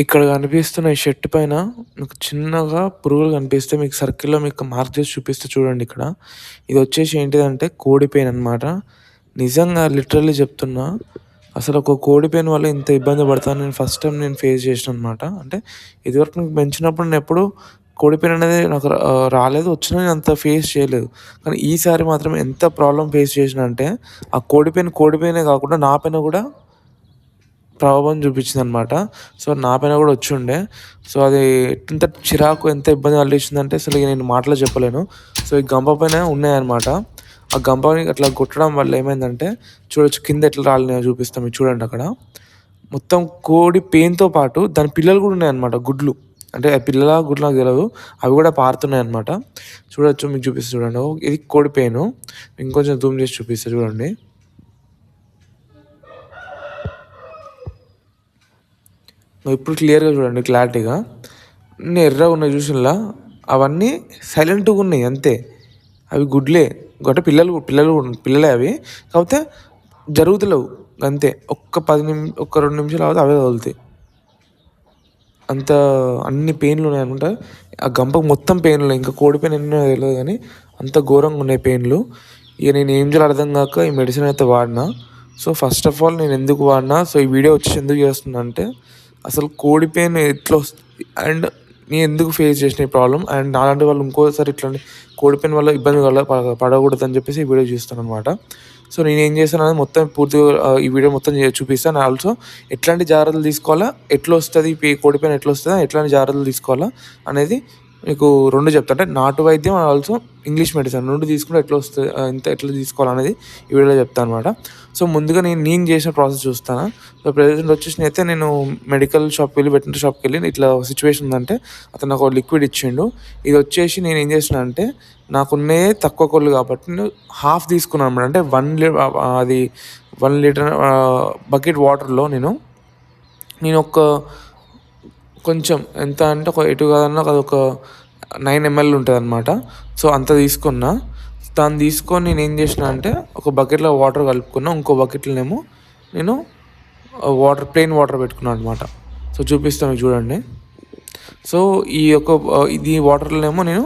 ఇక్కడ కనిపిస్తున్న ఈ షర్ట్ పైన మీకు చిన్నగా పురుగులు కనిపిస్తే మీకు సర్కిల్‌లో మీకు మార్క్ చేసి చూపిస్తే చూడండి ఇక్కడ. ఇది వచ్చేసి ఏంటిదంటే కోడి పేను అనమాట. నిజంగా లిటరల్లీ చెప్తున్నా. అసలు ఒక కోడి పేను వల్ల ఇంత ఇబ్బంది పడతానని నేను ఫస్ట్ టైమ్ ఫేస్ చేసినా అనమాట. అంటే ఇదివరకు నాకు పెంచినప్పుడు నేనెప్పుడు కోడి పేను అనేది నాకు రాలేదు. వచ్చినా నేను అంత ఫేస్ చేయలేదు. కానీ ఈసారి మాత్రం ఎంత ప్రాబ్లమ్ ఫేస్ చేసినా అంటే ఆ కోడి పేనే కాకుండా నా పైన కూడా ప్రభావం చూపించిందనమాట. సో, నా పైన కూడా వచ్చుండే. సో, అది ఎంత చిరాకు ఎంత ఇబ్బంది కలిగించిందంటే అసలు ఇక నేను మాటల్లో చెప్పలేను. సో, ఈ గంప పైన ఉన్నాయన్నమాట. ఆ గంపని అట్లా కొట్టడం వల్ల ఏమైందంటే చూడొచ్చు కింద ఎట్లా రాలినాయో చూపిస్తాం మీకు చూడండి అక్కడ. మొత్తం కోడి పేనుతో పాటు దాని పిల్లలు కూడా ఉన్నాయన్నమాట గుడ్లు. అంటే పిల్లలా గుడ్లా నాకు తెలవదు. అవి కూడా పారుతున్నాయన్నమాట. చూడొచ్చు మీకు చూపిస్తా చూడండి. ఇది కోడి పేను. ఇంకొంచెం జూమ్ చేసి చూపిస్తా చూడండి. ఇప్పుడు క్లియర్‌గా చూడండి క్లారిటీగా. అన్నీ ఎర్రగా ఉన్నాయి చూసిల్లా? అవన్నీ సైలెంట్‌గా ఉన్నాయి అంతే. అవి గుడ్లే. అంటే పిల్లలే అవి. కాకపోతే జరుగుతలేవు అంతే. ఒక్క 2 నిమిషాలు ఆగితే అవే కదులుతాయి. అంత అన్ని పెయిన్‌లు ఉన్నాయన్నమాట. ఆ గంపకు మొత్తం పెయిన్‌లే. ఇంకా కోడి పేను ఎన్ని ఉన్నాయో తెలవదు గానీ అంత ఘోరంగా ఉన్నాయి పెయిన్‌లు. ఇక నేను ఏం చేయాలో అర్థం కాక ఈ మెడిసిన్ అయితే వాడినా. సో, ఫస్ట్ ఆఫ్ ఆల్ నేను ఎందుకు వాడినా, సో, ఈ వీడియో వచ్చేసి ఎందుకు చేస్తున్నా అంటే అసలు కోడి పెయిన్ అండ్ నేను ఎందుకు ఫేస్ చేసిన ఈ ప్రాబ్లమ్ అండ్ నాలాంటి వాళ్ళు ఇంకోసారి ఇట్లాంటి కోడి పెయిన్ వల్ల ఇబ్బంది పడకూడదని చెప్పేసి ఈ వీడియో చూస్తాననమాట. సో, నేనేం చేశాననేది మొత్తం పూర్తిగా ఈ వీడియో మొత్తం చూపిస్తాను. ఆల్సో ఎట్లాంటి జాగ్రత్తలు తీసుకోవాలా, ఎట్లొస్తది కోడి పెయిన్ ఎట్లొస్తదా, ఎట్లాంటి జాగ్రత్తలు తీసుకోవాలా అనేది మీకు 2 చెప్తా. అంటే నాటు వైద్యం అండ్ ఆల్సో ఇంగ్లీష్ మెడిసిన్ 2 తీసుకుంటే ఎట్లా తీసుకోవాలనేది ఈ వీడియోలో చెప్తాను అనమాట. సో, ముందుగా నేను చేసిన ప్రాసెస్ చూస్తాను. సో, ప్రెజెంట్ వచ్చేసి నేను మెడికల్ వెటర్నరీ షాప్‌కి వెళ్ళి ఇట్లా సిచ్యువేషన్ ఉందంటే అతను నాకు లిక్విడ్ ఇచ్చిండు. ఇది వచ్చేసి నేను ఏం చేసినా అంటే నాకున్నయే తక్కువ కోళ్ళు కాబట్టి నేను హాఫ్ తీసుకున్నాను అనమాట. అంటే 1 లీటర్ బకెట్ వాటర్‌లో నేను కొంచెం ఎంత అంటే ఎటు కాదన్నా అదొక 9 ml ఉంటదనమాట. సో, అంత తీసుకున్నా. దాన్ని తీసుకొని నేనేం చేసినా అంటే ఒక బకెట్‌లో వాటర్ కలుపుకున్నా. ఇంకో బకెట్‌లోనేమో నేను ప్లెయిన్ వాటర్ పెట్టుకున్నాను అనమాట. సో, చూపిస్తా మీకు చూడండి. సో, ఇది వాటర్‌లోనేమో నేను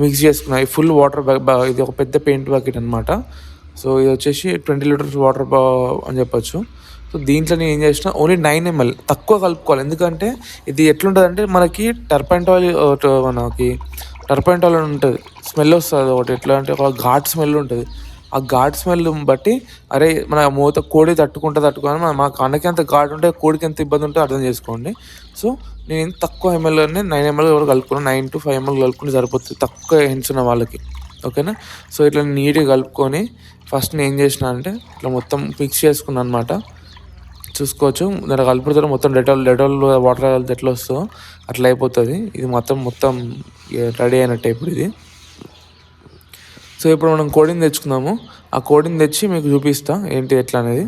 మిక్స్ చేసుకున్నా. ఈ ఫుల్ వాటర్ ఇది ఒక పెద్ద పెయింట్ బకెట్ అనమాట. సో, ఇది వచ్చేసి 20 లీటర్స్ వాటర్ అని చెప్పొచ్చు. సో, దీంట్లో నేను ఏం చేసినా ఓన్లీ 9 ml తక్కువ కలుపుకోవాలి. ఎందుకంటే ఇది ఎట్లుంటదంటే మనకి టర్పంటైన్ అని ఉంటది. స్మెల్ వస్తది ఒకటి. ఎట్లా అంటే ఒక ఘాటు స్మెల్ ఉంటది. ఆ ఘాటు స్మెల్ బట్టి అరే మన కోడి తట్టుకొని మన కన్నకి ఎంత ఘాటు ఉంటే కోడికి ఎంత ఇబ్బంది ఉంటుందో అర్థం చేసుకోండి. సో, నేను తక్కువ ఎంఎల్‌లోనే 9 ml కూడా కలుపుకున్నాను. 9-5 ml కలుపుకుంటే సరిపోతుంది తక్కువ హెన్స్ ఉన్న వాళ్ళకి. ఓకేనా? సో, ఇట్లా నీట్‌గా కలుపుకొని ఫస్ట్ నేను ఏం చేసినా అంటే ఇట్లా మొత్తం మిక్స్ చేసుకున్నాను అనమాట. చూసుకోవచ్చు దాంట్లో కలుపుతారు మొత్తం డెటాల్ వాటర్ కలిపితే ఎట్లా వస్తుందో అట్లా అయిపోతుంది. ఇది మొత్తం రెడీ అయినట్టే ఇప్పుడు ఇది. సో, ఇప్పుడు మనం కోడిని తెచ్చుకుందాము. ఆ కోడిని తెచ్చి మీకు చూపిస్తా ఏంటి ఎట్లా అనేది.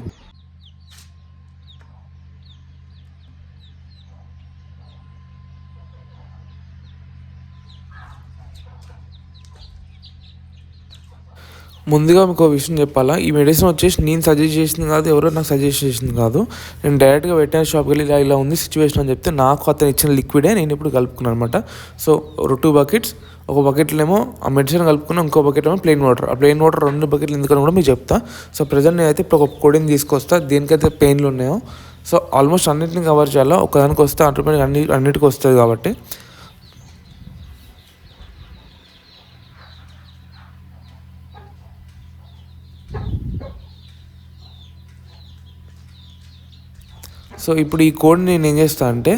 ముందుగా మీకు ఒక విషయం చెప్పాలా, ఈ మెడిసిన్ వచ్చేసి నేను సజెస్ట్ చేసింది కాదు, ఎవరో నాకు సజెస్ట్ చేసింది కాదు. నేను డైరెక్ట్గా వెటర్నరీ షాప్కి వెళ్ళి ఇలా ఉంది సిచ్యువేషన్ అని చెప్తే నాకు అతను ఇచ్చిన లిక్విడే నేను ఇప్పుడు కలుపుకున్నాను అనమాట. సో, 2 బకెట్స్, ఒక బకెట్లోనేమో ఆ మెడిసిన్ కలుపుకున్నా, ఇంకో బకెట్ ఏమో ప్లెయిన్ వాటర్. ఆ ప్లెయిన్ వాటర్ 2 బకెట్లు ఎందుకని కూడా మీకు చెప్తా. సో, ప్రజెంట్ నేనైతే ఇప్పుడు ఒక కోడిని తీసుకొస్తా, దేనికైతే పెయిన్లు ఉన్నాయో. సో, ఆల్మోస్ట్ అన్నింటిని కవర్ చేయాలా, ఒకదానికి వస్తే ఆటోమేటిక్ అన్నిటికీ వస్తుంది కాబట్టి. సో, ఇప్పుడు ఈ కోడిని నేను ఏం చేస్తా అంటే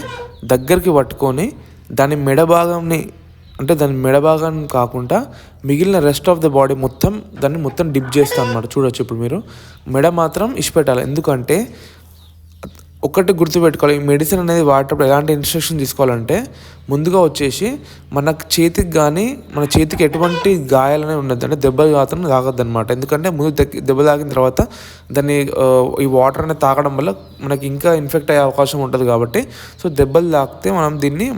దగ్గరికి పట్టుకొని దాని మెడ భాగం కాకుండా మిగిలిన రెస్ట్ ఆఫ్ ద బాడీ దాన్ని మొత్తం డిప్ చేస్తాను అనమాట. చూడొచ్చు ఇప్పుడు మీరు మెడ మాత్రం ఇచ్చిపెట్టాలి. ఎందుకంటే ఒకటి గుర్తుపెట్టుకోవాలి, ఈ మెడిసిన్ అనేది వాడేటప్పుడు ఎలాంటి ఇన్స్ట్రక్షన్ తీసుకోవాలంటే ముందుగా వచ్చేసి మన చేతికి ఎటువంటి గాయాలనే ఉండదు. అంటే దెబ్బ మాత్రం తాగద్దు అనమాట. ఎందుకంటే ముందు దెబ్బ తాగిన తర్వాత దాన్ని ఈ వాటర్ అనేది తాగడం వల్ల మనకి ఇంకా ఇన్ఫెక్ట్ అయ్యే అవకాశం ఉంటుంది కాబట్టి. సో, దెబ్బలు తాకితే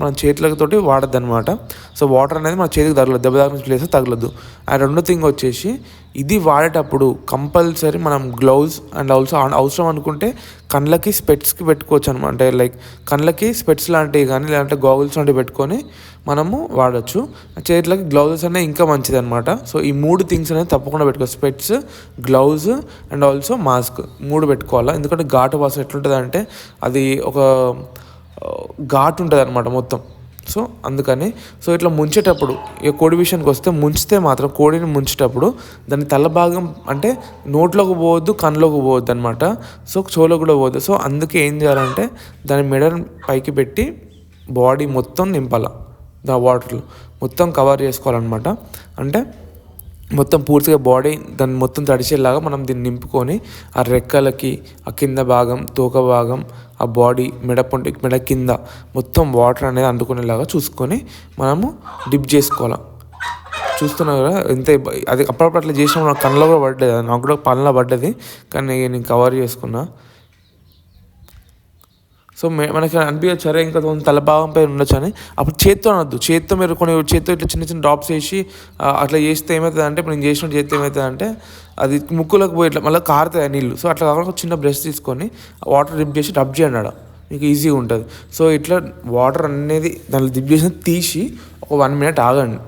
మన చేతులతోటి వాడద్దు అనమాట. సో, వాటర్ అనేది మన చేతికి తగలదు, దెబ్బ తాకిన ప్లేస్ తగలదు. ఆ 2 థింగ్ వచ్చేసి ఇది వాడేటప్పుడు కంపల్సరీ మనం గ్లౌజ్ అండ్ ఆల్సో అవసరం అనుకుంటే కళ్ళకి స్పెట్స్కి పెట్టుకోవచ్చు అనమాట. అంటే లైక్ కళ్ళకి స్పెట్స్ లాంటివి కానీ లేదంటే గాగుల్స్ లాంటివి పెట్టుకొని మనము వాడచ్చు. చేతులకి గ్లౌజెస్ అనేవి ఇంకా మంచిది అనమాట. సో ఈ 3 థింగ్స్ అనేది తప్పకుండా పెట్టుకోవాలి. స్పెట్స్, గ్లౌజ్ అండ్ ఆల్సో మాస్క్ 3 పెట్టుకోవాలా. ఎందుకంటే ఘాటు వాసన ఎట్లుంటుంది అంటే అది ఒక ఘాటు ఉంటుంది అనమాట మొత్తం. సో అందుకని ఇట్లా ముంచేటప్పుడు ఇక కోడి విషయానికి వస్తే ముంచితే మాత్రం కోడిని ముంచేటప్పుడు దాని తల భాగం అంటే నోట్లోకి పోవద్దు, కళ్ళలోకి పోవద్దు అనమాట. సో చెవులో కూడా పోవద్దు. సో అందుకే ఏం చేయాలంటే దాని మెడని పైకి పెట్టి బాడీ మొత్తం నింపాల, వాటర్లో మొత్తం కవర్ చేసుకోవాలన్నమాట. అంటే మొత్తం పూర్తిగా బాడీ దాన్ని మొత్తం తడిచేలాగా మనం దీన్ని నింపుకొని ఆ రెక్కలకి, ఆ కింద భాగం, తోక భాగం, ఆ బాడీ మెడ కింద మొత్తం వాటర్ అనేది అందుకునేలాగా చూసుకొని మనము డిప్ చేసుకోవాలి. చూస్తున్నా కదా ఎంత అది అప్పుడప్పుడు అట్లా చేసినప్పుడు నాకు కళ్ళలో కూడా పడ్డది, నాకు కూడా పళ్ళలో పడ్డది, కానీ నేను కవర్ చేసుకున్నా. సో మనకి అనిపించచ్చు సరే ఇంకా తల భాగం పైన ఉండొచ్చు అని. అప్పుడు చేత్తో అనొద్దు. చేత్తో మీరు చేత్తో ఇట్లా చిన్న చిన్న డ్రాప్స్ వేసి అట్లా చేస్తే ఏమవుతుంది అంటే, ఇప్పుడు నేను చేసినట్టు చేస్తే ఏమవుతుంది అంటే అది ముక్కులోకి పోయి ఇట్లా మళ్ళీ కారుతాయి నీళ్ళు. సో అట్లా కాకుండా చిన్న బ్రష్ తీసుకొని వాటర్ డిప్ చేసి రబ్ చేయండి ఆడ, మీకు ఈజీగా ఉంటుంది. సో ఇట్లా వాటర్ అనేది దాంట్లో డిప్ చేసి తీసి ఒక 1 minute ఆగండి.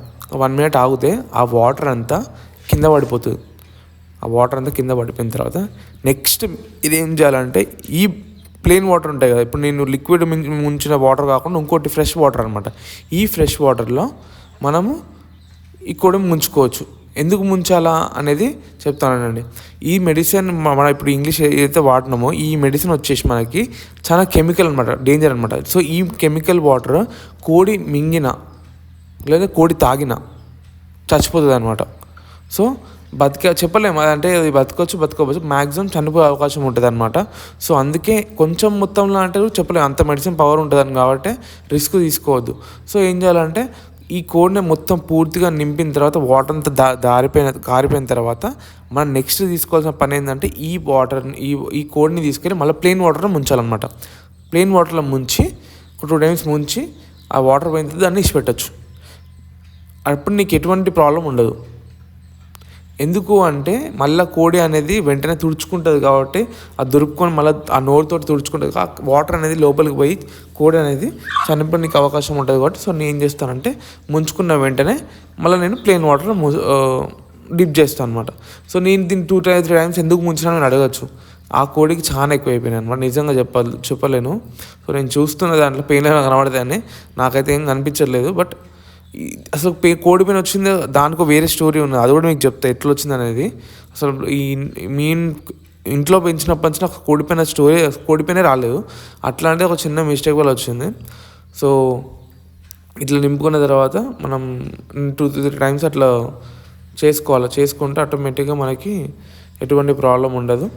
1 minute ఆగితే ఆ వాటర్ అంతా కింద పడిపోతుంది. ఆ వాటర్ అంతా కింద పడిపోయిన తర్వాత నెక్స్ట్ ఇది ఏం చేయాలంటే, ఈ ప్లెయిన్ వాటర్ ఉంటాయి కదా, ఇప్పుడు నేను లిక్విడ్ ముంచిన వాటర్ కాకుండా ఇంకోటి ఫ్రెష్ వాటర్ అనమాట. ఈ ఫ్రెష్ వాటర్లో మనము ఈ కోడిని ముంచుకోవచ్చు. ఎందుకు ముంచాలా అనేది చెప్తానండి. ఈ మెడిసిన్ మనం ఇప్పుడు ఇంగ్లీష్ ఏదైతే వాడినామో ఈ మెడిసిన్ వచ్చేసి మనకి చాలా కెమికల్ అనమాట, డేంజర్ అనమాట. సో ఈ కెమికల్ వాటర్ కోడి మింగిన లేదా కోడి తాగిన చచ్చిపోతుంది అనమాట. సో చెప్పలేము అదంటే అది బతకపోవచ్చు, మ్యాక్సిమం చనిపోయే అవకాశం ఉంటుంది అనమాట. సో అందుకే కొంచెం మొత్తంలో అంటే చెప్పలేము, అంత మెడిసిన్ పవర్ ఉంటుందని కాబట్టి రిస్క్ తీసుకోవద్దు. సో ఏం చేయాలంటే ఈ కోడ్ని మొత్తం పూర్తిగా నింపిన తర్వాత వాటర్ అంతా కారిపోయిన తర్వాత మనం నెక్స్ట్ తీసుకోవాల్సిన పని ఏంటంటే ఈ కోడ్ని తీసుకెళ్ళి మళ్ళీ ప్లెయిన్ వాటర్లో ముంచాలన్నమాట. ప్లెయిన్ వాటర్లో ముంచి 2 times ముంచి ఆ వాటర్ పోయిన తర్వాత దాన్ని ఇచ్చిపెట్టచ్చు. అప్పుడు నీకు ఎటువంటి ప్రాబ్లం ఉండదు. ఎందుకు అంటే మళ్ళీ కోడి అనేది వెంటనే తుడుచుకుంటుంది కాబట్టి అది దొరుకుకొని మళ్ళీ ఆ నోరుతో తుడుచుకుంటుంది. వాటర్ అనేది లోపలికి పోయి కోడి అనేది చనిపోనికి అవకాశం ఉంటుంది కాబట్టి సో నేను ఏం చేస్తానంటే ముంచుకున్న వెంటనే మళ్ళీ నేను ప్లెయిన్ వాటర్ డిప్ చేస్తాను అనమాట. సో నేను దీన్ని 2-3 times ఎందుకు ముంచినానని అడగచ్చు. ఆ కోడికి చాలా ఎక్కువ అయిపోయినాయి అనమాట, నిజంగా చెప్పలేను. సో నేను చూస్తున్న దాంట్లో పెయిన్ కనబడతాయని నాకైతే ఏం కనిపించట్లేదు. బట్ అసలు కోడి పెయిన్ వచ్చింది దానికి వేరే స్టోరీ ఉన్నది, అది కూడా మీకు చెప్తా ఎట్లా వచ్చింది అనేది. అసలు మీ ఇంట్లో పెంచినప్పటి నుంచి నాకు కోడిపైనే రాలేదు. అట్లాంటి ఒక చిన్న మిస్టేక్ వల్ల వచ్చింది. సో ఇట్లా నింపుకున్న తర్వాత మనం 2-3 times అట్లా చేసుకుంటే ఆటోమేటిక్గా మనకి ఎటువంటి ప్రాబ్లం ఉండదు.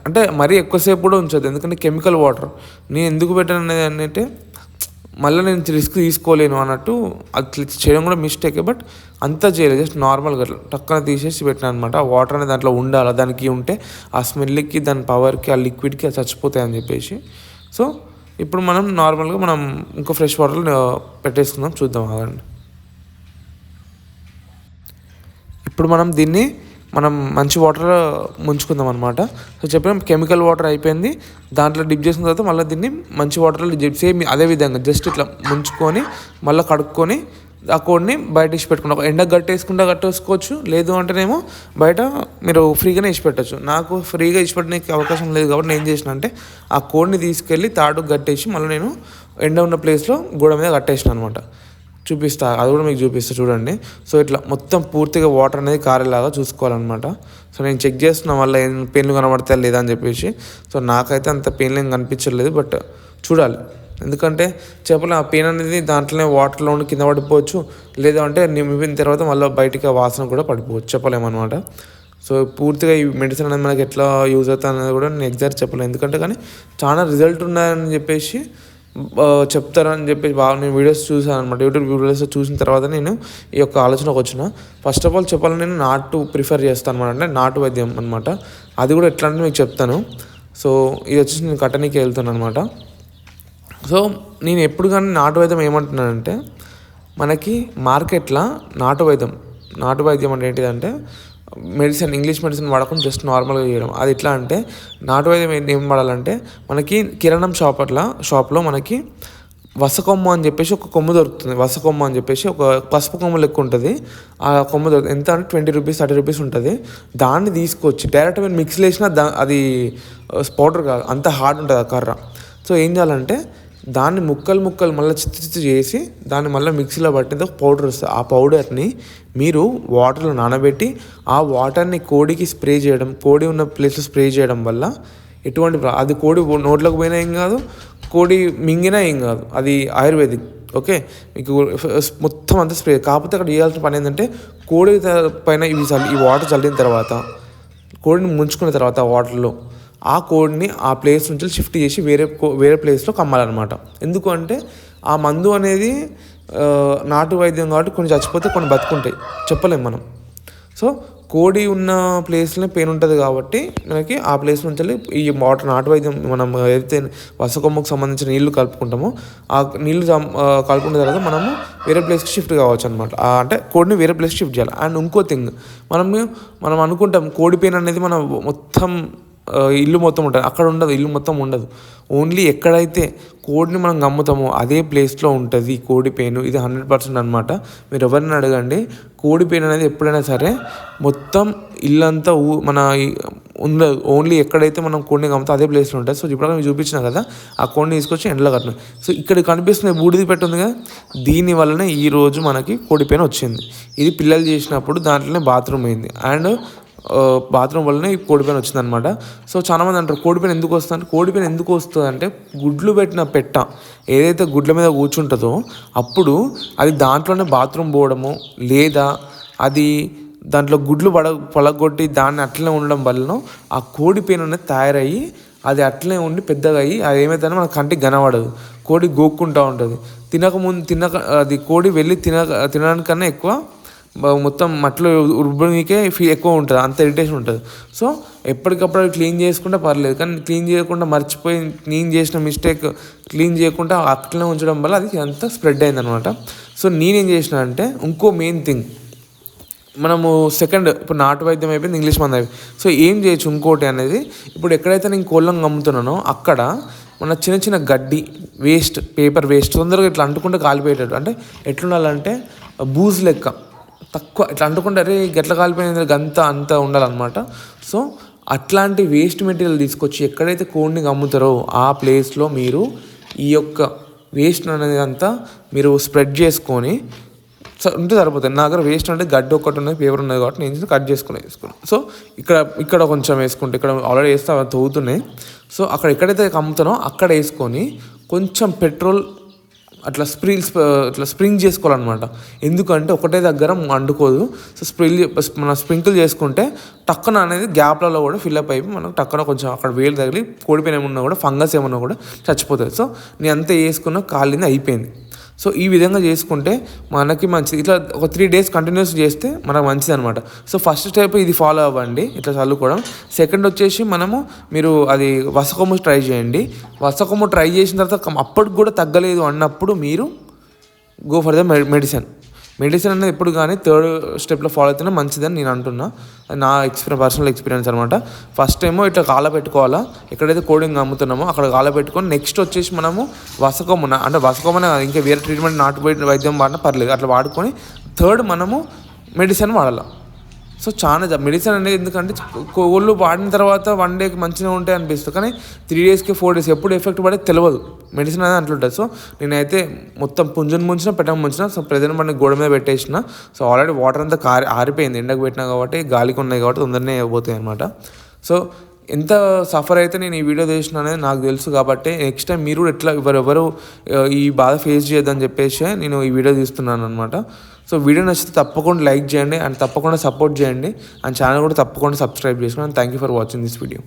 అంటే మరీ ఎక్కువసేపు కూడా ఉంచదు, ఎందుకంటే కెమికల్ వాటర్. నేను ఎందుకు పెట్టాను అనేది అంటే మళ్ళీ నేను రిస్క్ తీసుకోలేను అన్నట్టు అది చేయడం కూడా మిస్టేకే. బట్ అంతా చేయలేదు, జస్ట్ నార్మల్గా టక్కన తీసేసి పెట్టినా అనమాట. ఆ వాటర్ అనేది దాంట్లో ఉండాలి, దానికి ఉంటే ఆ స్మెల్కి, దాని పవర్కి, ఆ లిక్విడ్కి అది చచ్చిపోతాయని చెప్పేసి. సో ఇప్పుడు మనం నార్మల్గా ఇంకో ఫ్రెష్ వాటర్లో పెట్టేసుకుందాం, చూద్దాం అదండి. ఇప్పుడు దీన్ని మంచి వాటర్ ముంచుకుందాం అనమాట. సో చెప్పిన కెమికల్ వాటర్ అయిపోయింది, దాంట్లో డిప్ చేసిన తర్వాత మళ్ళీ దీన్ని మంచి వాటర్లో సేమ్ అదే విధంగా జస్ట్ ఇట్లా ముంచుకొని మళ్ళీ కడుక్కొని ఆ కోడిని బయట ఇచ్చి పెట్టుకున్నాం. ఎండకు కట్టేసుకోవచ్చు, లేదు అంటేనేమో బయట మీరు ఫ్రీగానే ఇచ్చి పెట్టచ్చు. నాకు ఫ్రీగా ఇచ్చి పెట్టడానికి అవకాశం లేదు కాబట్టి నేను ఏం చేసిన అంటే ఆ కోడిని తీసుకెళ్ళి తాడుకు కట్టేసి మళ్ళీ నేను ఎండ ఉన్న ప్లేస్లో గోడ మీద కట్టేసిన అనమాట. చూపిస్తా, అది కూడా మీకు చూపిస్తా చూడండి. సో ఇట్లా మొత్తం పూర్తిగా వాటర్ అనేది కారేలాగా చూసుకోవాలన్నమాట. సో నేను చెక్ చేస్తున్నా వల్ల ఏం పెయిన్లు కనబడతాయి లేదా అని చెప్పేసి. సో నాకైతే అంత పెయిన్లు ఏం కనిపించలేదు, బట్ చూడాలి. ఎందుకంటే చేపలు ఆ పెయిన్ అనేది దాంట్లోనే వాటర్లో ఉండి కింద పడిపోవచ్చు, లేదా అంటే నింపిన తర్వాత మళ్ళీ బయటికి వాసన కూడా పడిపోవచ్చు, చెప్పలేమన్నమాట. సో పూర్తిగా ఈ మెడిసిన్ అనేది మనకి ఎట్లా యూజ్ అవుతుంది అనేది కూడా నేను ఎగ్జాక్ట్ చెప్పలేను. ఎందుకంటే కానీ చాలా రిజల్ట్ ఉన్నాయని చెప్పేసి చెప్తారని చెప్పి నేను వీడియోస్ చూసాను అనమాట. యూట్యూబ్ వీడియోస్ చూసిన తర్వాత నేను ఈ యొక్క ఆలోచనకు వచ్చిన. ఫస్ట్ ఆఫ్ ఆల్ చెప్పాలని నేను నాటు ప్రిఫర్ చేస్తాను అనమాట, అంటే నాటు వైద్యం అనమాట. అది కూడా ఎట్లా అంటే మీకు చెప్తాను. సో ఇది వచ్చేసి నేను కట్టనీకి వెళ్తాను అనమాట. సో నేను ఎప్పుడు కానీ నాటు వైద్యం ఏమంటున్నానంటే, మనకి మార్కెట్లో నాటు వైద్యం అంటే ఏంటిదంటే ఇంగ్లీష్ మెడిసిన్ వాడకుండా జస్ట్ నార్మల్గా చేయడం. అది ఎట్లా అంటే నాటు వైద్యం ఏం వాడాలంటే మనకి కిరాణం షాప్లో మనకి వసకొమ్మ అని చెప్పేసి ఒక కొమ్ము దొరుకుతుంది. వసకొమ్మ అని చెప్పేసి ఒక పసుపు కొమ్ము లెక్క ఉంటుంది. ఆ కొమ్మ దొరుకుతుంది. ఎంత అంటే 20 రూపీస్ 30 రూపీస్ ఉంటుంది. దాన్ని తీసుకొచ్చి డైరెక్ట్ మీరు మిక్సీలో వేసినా అది పౌడర్ కాదు, అంత హార్డ్ ఉంటుంది ఆ కర్ర. సో ఏం చేయాలంటే దాన్ని ముక్కలు మళ్ళీ చిత్తు చేసి దాన్ని మళ్ళీ మిక్సీలో పట్టిన పౌడర్ వస్తుంది. ఆ పౌడర్ని మీరు వాటర్లో నానబెట్టి ఆ వాటర్ని కోడికి స్ప్రే చేయడం, కోడి ఉన్న ప్లేస్లో స్ప్రే చేయడం వల్ల అది కోడి నోట్లోకి పోయినా ఏం కాదు, కోడి మింగినా ఏం కాదు. అది ఆయుర్వేదిక్. ఓకే, మీకు మొత్తం అంతా స్ప్రే. కాకపోతే అక్కడ చేయాల్సిన పని ఏంటంటే కోడి పైన ఈ వాటర్ చల్లిన తర్వాత, కోడిని ముంచుకున్న తర్వాత వాటర్లో ఆ కోడిని ఆ ప్లేస్ నుంచి షిఫ్ట్ చేసి వేరే ప్లేస్లో కమ్మాలన్నమాట. ఎందుకు అంటే ఆ మందు అనేది నాటు వైద్యం కాబట్టి కొన్ని చచ్చిపోతే కొన్ని బతుకుంటాయి, చెప్పలేం మనం. సో కోడి ఉన్న ప్లేస్లో పెయిన్ ఉంటుంది కాబట్టి మనకి ఆ ప్లేస్ నుంచి ఈ నాటు వైద్యం మనం ఏదైతే వసకొమ్మకు సంబంధించిన నీళ్లు కలుపుకుంటామో ఆ నీళ్లు కలుపుకున్న తర్వాత మనము వేరే ప్లేస్కి షిఫ్ట్ కావచ్చు అనమాట. అంటే కోడిని వేరే ప్లేస్కి షిఫ్ట్ చేయాలి. అండ్ ఇంకో థింగ్, మనం అనుకుంటాం కోడి పెయిన్ అనేది మనం మొత్తం ఇల్లు మొత్తం ఉంటుంది, అక్కడ ఉండదు. ఇల్లు మొత్తం ఉండదు. ఓన్లీ ఎక్కడైతే కోడిని మనం గమ్ముతామో అదే ప్లేస్లో ఉంటుంది కోడి పెయిన్. ఇది 100% అనమాట. మీరు ఎవరిని అడగండి, కోడి పెయిన్ అనేది ఎప్పుడైనా సరే మొత్తం ఇల్లంతా మన ఉండదు. ఓన్లీ ఎక్కడైతే మనం కోడిని గమ్ముతాం అదే ప్లేస్లో ఉంటుంది. సో ఇప్పుడు నేను చూపించిన కదా, ఆ కోడిని తీసుకొచ్చి ఎండలో కట్టిన. సో ఇక్కడ కనిపిస్తున్న బూడిది పెట్టుంది కదా, దీనివల్లనే ఈరోజు మనకి కోడి పెయిన్ వచ్చింది. ఇది పిల్లలు చేసినప్పుడు దాంట్లోనే బాత్రూమ్ అయింది. అండ్ బాత్రూమ్ వల్లనే ఈ కోడిపెయిన్ వచ్చిందనమాట. సో చాలామంది అంటారు కోడిపెయిన్ ఎందుకు వస్తుంది. కోడిపెయిన్ ఎందుకు వస్తుంది అంటే గుడ్లు పెట్టిన పెట్ట ఏదైతే గుడ్ల మీద కూర్చుంటుందో అప్పుడు అది దాంట్లోనే బాత్రూమ్ పోవడము, లేదా అది దాంట్లో గుడ్లు పలగొట్టి దాన్ని అట్లనే ఉండడం వలన ఆ కోడిపెయిన్ అనేది తయారయ్యి అది అట్లనే ఉండి పెద్దగా అయ్యి అది ఏమైతే మన కంటికి కనబడదు. కోడి గోక్కుంటూ ఉంటుంది. అది కోడి వెళ్ళి తినడానికన్నా ఎక్కువ మొత్తం మట్టిలో ఉబ్బనికే ఎక్కువ ఉంటుంది, అంత ఇరిటేషన్ ఉంటుంది. సో ఎప్పటికప్పుడు అది క్లీన్ చేసుకుంటే పర్లేదు, కానీ క్లీన్ చేయకుండా మర్చిపోయి క్లీన్ చేసిన మిస్టేక్ క్లీన్ చేయకుండా అట్లనే ఉంచడం వల్ల అది అంతా స్ప్రెడ్ అయిందనమాట. సో నేనేం చేసిన అంటే ఇంకో మెయిన్ థింగ్, మనము ఇప్పుడు నాటు వైద్యం అయిపోయింది, ఇంగ్లీష్ మందు అయిపోయింది. సో ఏం చేయొచ్చు ఇంకోటి అనేది, ఇప్పుడు ఎక్కడైతే నేను కోళ్ళను అమ్ముతున్నానో అక్కడ మన చిన్న గడ్డి వేస్ట్, పేపర్ వేస్ట్ తొందరగా ఇట్లా అంటుకుంటే కాలిపోయేటట్టు, అంటే ఎట్లుండాలంటే బూజు లెక్క తక్కువ ఇట్లా అంటుకుంటే అరే గట్ల కాలిపోయింది అంతా ఉండాలన్నమాట. సో అట్లాంటి వేస్ట్ మెటీరియల్ తీసుకొచ్చి ఎక్కడైతే కోడిని అమ్ముతారో ఆ ప్లేస్లో మీరు ఈ యొక్క వేస్ట్ అనేది అంతా మీరు స్ప్రెడ్ చేసుకొని ఉంటే సరిపోతుంది. నా దగ్గర వేస్ట్ అంటే గడ్డి ఒకటి ఉన్నది, పేపర్ ఉన్నది కాబట్టి నేను కట్ వేసుకున్నాను. సో ఇక్కడ కొంచెం వేసుకుంటే, ఇక్కడ ఆల్రెడీ వేస్తే అవి తవ్వుతున్నాయి. సో అక్కడ ఎక్కడైతే అమ్ముతానో అక్కడ వేసుకొని కొంచెం పెట్రోల్ అట్లా స్ప్రింక్ చేసుకోవాలన్నమాట. ఎందుకంటే ఒకటే దగ్గర అంటుకోదు. సో మనం స్ప్రింకిల్ చేసుకుంటే టక్కన అనేది గ్యాప్లలో కూడా ఫిల్అప్ అయిపోయి మనకు టక్కన కొంచెం అక్కడ వేలు తగిలి కోడిపోయిన ఏమన్నా కూడా ఫంగస్ ఏమన్నా కూడా చచ్చిపోతుంది. సో నేను అంతా వేసుకున్న కాలింది అయిపోయింది. సో ఈ విధంగా చేసుకుంటే మనకి మంచిది. ఇట్లా ఒక 3 days కంటిన్యూస్ చేస్తే మనకు మంచిది అనమాట. సో ఫస్ట్ స్టెప్ ఇది ఫాలో అవ్వండి, ఇట్లా చల్లుకోవడం. సెకండ్ వచ్చేసి మీరు అది వసకొమ్ము ట్రై చేయండి. వసకొమ్ము ట్రై చేసిన తర్వాత అప్పటికి కూడా తగ్గలేదు అన్నప్పుడు మీరు గో ఫర్ ద మెడిసిన్ అనేది ఎప్పుడు కానీ 3rd స్టెప్లో ఫాలో అయితేనే మంచిదని నేను అంటున్నా. నా పర్సనల్ ఎక్స్పీరియన్స్ అనమాట. ఫస్ట్ ఏమో ఇట్లా పెట్టుకోవాలా, ఎక్కడైతే కోడింగ్ అమ్ముతున్నామో అక్కడ పెట్టుకొని నెక్స్ట్ వచ్చేసి మనము వసకొమ్మన ఇంకా వేరే ట్రీట్మెంట్ నాటు వైద్యం వాడినా పర్లేదు, అట్లా వాడుకొని 3rd మనము మెడిసిన్ వాడాలి. సో చాలా మెడిసిన్ అనేది ఎందుకంటే కోళ్ళు వాడిన తర్వాత 1 dayకి మంచిగా ఉంటాయి అనిపిస్తుంది, కానీ 3 daysకి 4 days ఎప్పుడు ఎఫెక్ట్ పడేది తెలియదు. మెడిసిన్ అనేది అట్లుంటుంది. సో నేనైతే మొత్తం పుంజుని ముంచిన. సో ప్రజెంట్ మనకి గోడ మీద పెట్టేసిన. సో ఆల్రెడీ వాటర్ అంతా ఆరిపోయింది, ఎండకు పెట్టినా కాబట్టి గాలికి ఉన్నాయి కాబట్టి తొందరనే అయిపోతాయి అనమాట. సో ఎంత సఫర్ అయితే నేను ఈ వీడియో చేసిన అనేది నాకు తెలుసు కాబట్టి నెక్స్ట్ టైం మీరు ఎట్లా ఎవరు ఈ బాధ ఫేస్ చేయొద్దని చెప్పేసి నేను ఈ వీడియో తీస్తున్నాను అనమాట. సో వీడియో నచ్చితే తప్పకుండా లైక్ చేయండి అండ్ తప్పకుండా సపోర్ట్ చేయండి అండ్ ఛానల్ కూడా తప్పకుండా సబ్స్క్రైబ్ చేసుకోండి. Thank you for watching this video.